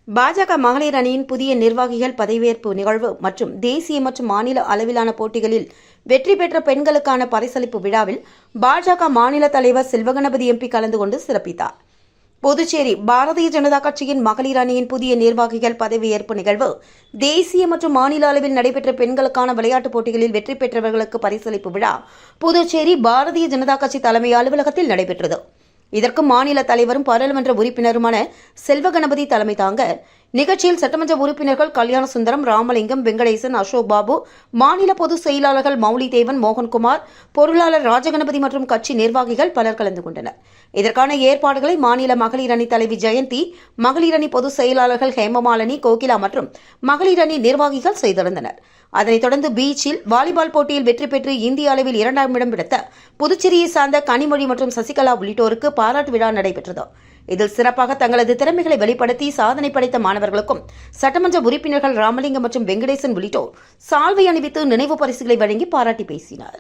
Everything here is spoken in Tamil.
பாஜக மகளிர் அணியின் புதிய நிர்வாகிகள் பதவியேற்பு நிகழ்வு மற்றும் தேசிய மற்றும் மாநில அளவிலான போட்டிகளில் வெற்றி பெற்ற பெண்களுக்கான பரிசளிப்பு விழாவில் பாஜக மாநில தலைவர் செல்வகணபதி எம்பி கலந்து கொண்டு சிறப்பித்தார். புதுச்சேரி பாரதிய ஜனதா கட்சியின் மகளிர் அணியின் புதிய நிர்வாகிகள் பதவியேற்பு நிகழ்வு தேசிய மற்றும் மாநில அளவில் நடைபெற்ற பெண்களுக்கான விளையாட்டுப் போட்டிகளில் வெற்றி பெற்றவர்களுக்கு பரிசளிப்பு விழா புதுச்சேரி பாரதிய ஜனதா கட்சி தலைமை அலுவலகத்தில் நடைபெற்றது. இதற்கு மாநில தலைவரும் பாராளுமன்ற உறுப்பினருமான செல்வகணபதி தலைமை தாங்க நிகழ்ச்சியில் சட்டமன்ற உறுப்பினர்கள் கல்யாண சுந்தரம், ராமலிங்கம், வெங்கடேசன், அசோக் பாபு, மாநில பொதுச் செயலாளர்கள் மௌலி தேவன், மோகன்குமார், பொருளாளர் ராஜகணபதி மற்றும் கட்சி நிர்வாகிகள் பலர் கலந்து கொண்டனர். இதற்கான ஏற்பாடுகளை மாநில மகளிர் அணி தலைவி ஜெயந்தி, மகளிர் அணி பொதுச் செயலாளர்கள் ஹேமமாலினி, கோகிலா மற்றும் மகளிர் அணி நிர்வாகிகள் செய்திருந்தனர். அதனைத் தொடர்ந்து பீச்சில் வாலிபால் போட்டியில் வெற்றி பெற்று இந்திய அளவில் 2ஆம் இடம் பிடித்த புதுச்சேரியை சார்ந்த கனிமொழி மற்றும் சசிகலா உள்ளிட்டோருக்கு பாராட்டு விழா நடைபெற்றது. இதில் சிறப்பாக தங்களது திறமைகளை வெளிப்படுத்தி சாதனை படைத்த மாணவர்களுக்கும் சட்டமன்ற உறுப்பினர்கள் ராமலிங்கம் மற்றும் வெங்கடேசன் உள்ளிட்டோர் சால்வை அணிவித்து நினைவு பரிசுகளை வழங்கி பாராட்டி பேசினர்.